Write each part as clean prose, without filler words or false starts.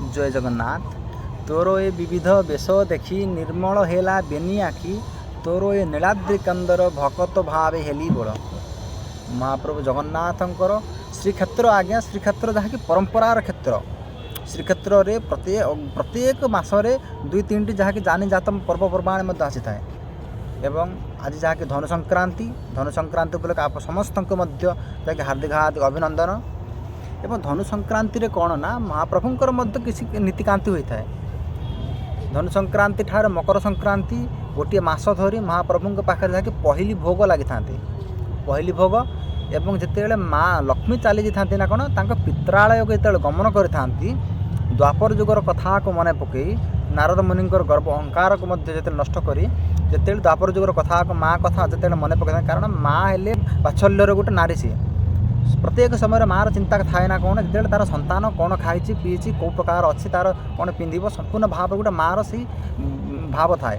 जय जगन्नाथ। तोर ए विविध बेश देखी निर्मल हेला बेनी आखि, तोर ए नीलाद्रि कंदर भकत भावे हेली बड़। महाप्रभु जगन्नाथंकर श्रीक्षेत्र आज्ञा श्रीक्षेत्र जहाँकि परंपरार क्षेत्र। श्रीक्षेत्र रे प्रत्येक मासरे 2-3टी जहाँकि जानी जात पर्वपर्वाणी आसी थाए। एवं आज जहाँकि धनु संक्रांति उपलक्षे आप समस्त हार्दिक हार्दिक अभिनंदन। एवं धनु संक्रांति रे कौन ना महाप्रभुंकर मध्य किसी नीतिकांति होता है। धनु संक्रांति ठार मकर संक्रांति गोटे मास धरी महाप्रभु पाखे जहाँकि पहली भोग लगी था। पहली भोग एवं जिते माँ लक्ष्मी चली जाती ना कौन तांको पित्रालय को जो गमन करती द्वापर जुगर कथा को मन पकई नारद मुनि गर्भ अहंकार को जो नष्ट करी जिते द्वापर जुगर कथा को माँ कथा जो मन पकई। कारण माँ हेले बात्सल्यर गोटे नारी सी प्रत्येक समय मार चिंता थाए ना कौन जो तार संतान कौन खाई पीची कौ प्रकार अच्छी तार कौन पिंध संपूर्ण भाव गोटे मार से भाव थाए।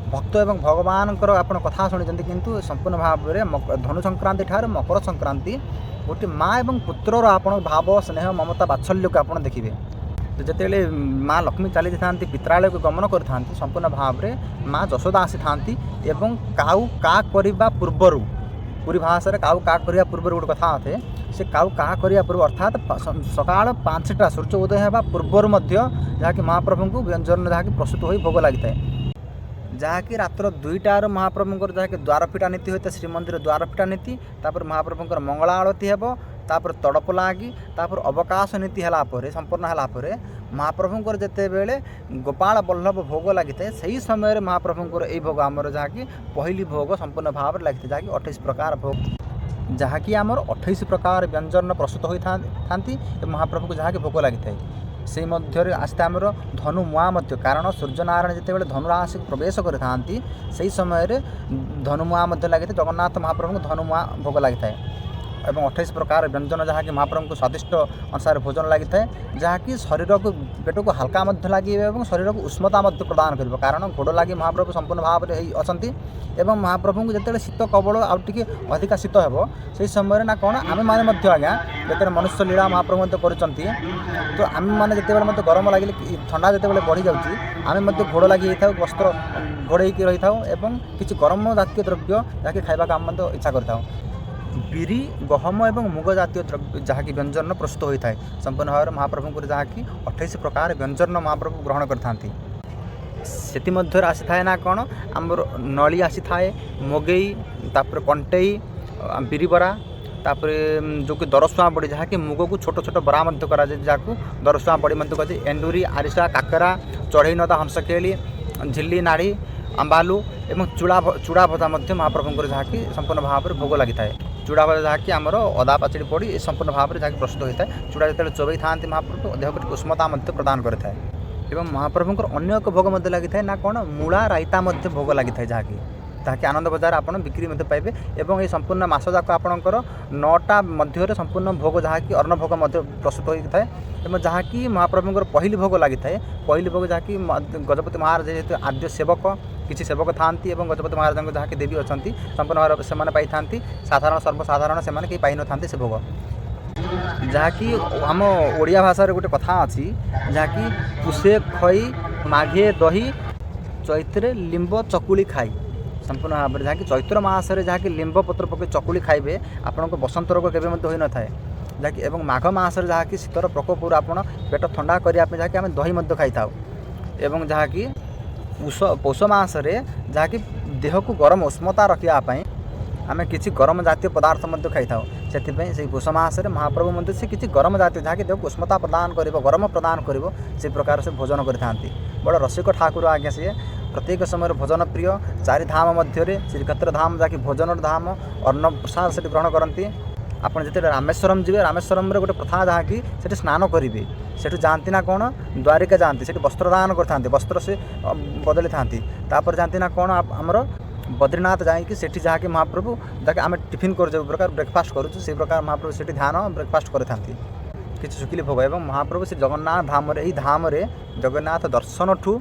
भक्त एवं भगवान आप कथा शुणी किंतु संपूर्ण भाव में धनु संक्रांति ठार मकर संक्रांति गोटे माँ एवं पुत्रर आप भाव स्नेह ममता बात्सल्य को आप देखिए। तो जिते माँ लक्ष्मी चली जाती पित्रालय को गमन करती संपूर्ण भाव में माँ जशोदा आसी था एवं काऊ का करने पूर्वर पूरी भाषा काऊ का करने पूर्व गोटे कथा थे से काऊ का करने पूर्व अर्थात सकाल 5टा सूर्य उदय होगा पूर्वर जहाँकि महाप्रभु को व्यंजन जहाँकि प्रस्तुत हो भोग लगी थाए। जहाँकि रात्र 2टार महाप्रभुंर जहाँकि द्वारफिटा नीति होता है श्रीमंदिर द्वारफिटा नीति तापर महाप्रभुंर मंगला आरती हेब तापर तड़प लागी तापर अवकाश नीति है संपूर्ण है महाप्रभुंर जिते बेले गोपाल बल्लभ भोग लगी था सही समय महाप्रभुंर यही भोग आमर जहाँकि पहली भोग संपूर्ण भाव में लगी जहाँकि 28 प्रकार भोग जहाँकि आमर 28 प्रकार व्यंजन प्रस्तुत होता महाप्रभु को जहाँकि भोग लगी था। से मध्य आसते आमर धनु मुआ कारण सूर्यनारायण जिते धनुराशि प्रवेश करते से समय धनु मुआ लगी जगन्नाथ महाप्रभु को धनु मुआ भोग लगी था। एवं 28 प्रकार व्यंजन जहाँकि महाप्रभु को स्वादिष्ट अनुसार भोजन लगी थाए जहाँकि शरीर को पेट को हल्का लगे और शरीर को उष्मता प्रदान कर कारण घोड़ लगी महाप्रभु संपूर्ण भाव में अच्छा। एवं महाप्रभु को जिते शीत कबल आगे अधिका शीत हो से समय ना कौन आम मैंने आज्ञा जिते मनुष्य लीला महाप्रभु कर तो आम मैंने जिते गरम लगे ठंडा जिते बढ़ी जाऊँगी आम घोड़ लगी था वस्त्र घोड़े रही था किसी गरम जातीय द्रव्य जहाँकि खावा आम इच्छा करता बिरी गहम एवं मुग जातीय द्रव्य जहाँकि व्यंजन प्रस्तुत होता है संपूर्ण भाव में महाप्रभु को जहाँकि 28 प्रकार व्यंजन महाप्रभु ग्रहण करते से आसी थाए ना कौन आमर नली आसी थाए मगई तापर कंटेई बिरी बरा तापर जो कि दरसुआ बड़ी जहाँकि मुग को छोट छोट बरा करा जहाँ दरसुआ बड़ी कहे एंडुरी आरिसा काकरा चढ़ई नदा हंसकेली झिल्ली नाड़ी आंबालू एवं चूड़ा भजा महाप्रभुंर जहाँकि संपूर्ण भाव में भोग लगी थाए। चूड़ा भजा जहाँकि आमर अदा पाचड़ी पड़ी संपूर्ण भाव में जहाँकि प्रस्तुत होता है। चूड़ा जो चोबई था महाप्रभु देह को उष्मता प्रदान करता है। एवं महाप्रभुंर अन्य एक भोग लगी था ना कौन मूला रायता भोग लगी था जहाँकि आनंद बजार आप बिक्री पाइबे। एवं ये संपूर्ण मस जाक आपणकर 9टा मध्य संपूर्ण भोग जहाँकि अन्न भोग प्रस्तुत होता है। एवं जहाँकि महाप्रभुंर पहली भोग लगी थाए पहली भोग जहाँकि गजपति महाराज जेहेतु आद्य सेवक किसी सेवक था गजपति महाराज जहाँकि देवी अच्छा संपूर्ण भाव से पाई था साधारण सर्वसाधारण से कहीं पाई न था से भोग जहाँकि आम ओडिया भाषा गोटे कथा अच्छी जहाँकि पुषे खई माघे दही चैत्रे लिंब चकुली खाई संपूर्ण भाव में जहाँकि चैत्र मासरे जहाँकि लिंब पत्र पकई चकुली खाइबे आपण को बसंत रोग केवे होई न थाए जहाँकि एवं माघ मासरे जहाँकि शीतर प्रकोप आपण पेट ठंडा करने जहाँकि आम दही खाई था। एवं जहाँकि पौष मासरे जहाँकि देह को गरम उष्मता रखापी आम किसी गरम जातीय पदार्थ खाई था से पौष मासरे महाप्रभु से किसी गरम जातीय जहाँकि देह को उष्मता प्रदान कर गरम प्रदान कर से प्रकार से भोजन करते बड़ रसिक ठाकुर आज्ञा सी प्रत्येक समय भोजन प्रिय 4 धाम मध्य श्रीक्षेत्र धाम जहाँकि भोजन धाम अन्न प्रसाद से ग्रहण करती। आप जिते रामेश्वरम जी रामेश्वरम गोटे प्रथा जहाँकि से स्नान करेंगे से जाती ना कौन द्वारिका जाती से वस्त्रदान करते वस्त्र से बदली था जाती ना कौन आमर बद्रीनाथ जाकि जहाँकि महाप्रभु जहाँकि आम टिफिन कर प्रकार ब्रेकफास्ट करुँ से प्रकार महाप्रभु से ध्यान ब्रेकफास्ट करते किसी शुकिली भोग। एवं महाप्रभु श्री जगन्नाथ धाम यही धाम जगन्नाथ दर्शन ठू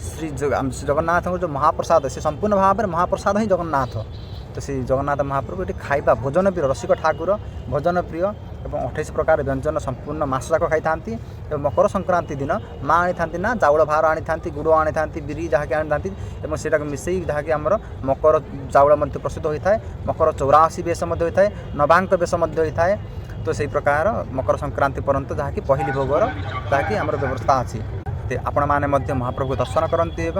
श्री जगन्नाथ जो महाप्रसाद से संपूर्ण भाव में महाप्रसाद ही जगन्नाथ तो से जगन्नाथ महाप्रभु ये खाइबा भोजन प्रिय रसिक ठाकुर भोजन प्रिय ଏବଂ 28 ପ୍ରକାର ବ୍ୟଞ୍ଜନ ସମ୍ପୂର୍ଣ୍ଣ ମାସ ଯାକ ଖାଇଥାନ୍ତି। ଏବଂ ମକର ସଂକ୍ରାନ୍ତି ଦିନ ମା ଆଣିଥାନ୍ତି ନା ଚାଉଳ ଭାର ଆଣିଥାନ୍ତି, ଗୁଡ଼ ଆଣିଥାନ୍ତି, ବିରି ଯାହାକି ଆଣିଥାନ୍ତି ଏବଂ ସେଇଟାକୁ ମିଶାଇ ଯାହାକି ଆମର ମକର ଚାଉଳ ମଧ୍ୟ ପ୍ରସ୍ତୁତ ହୋଇଥାଏ। ମକର 84 ବେଶ ମଧ୍ୟ ହୋଇଥାଏ, ନବାଙ୍କ ବେଶ ମଧ୍ୟ ହୋଇଥାଏ। ତ ସେହି ପ୍ରକାର ମକର ସଂକ୍ରାନ୍ତି ପର୍ଯ୍ୟନ୍ତ ଯାହାକି ପହିଲି ଭୋଗର ଯାହାକି ଆମର ବ୍ୟବସ୍ଥା ଅଛି। ଆପଣମାନେ ମଧ୍ୟ ମହାପ୍ରଭୁ ଦର୍ଶନ କରନ୍ତି ଏବଂ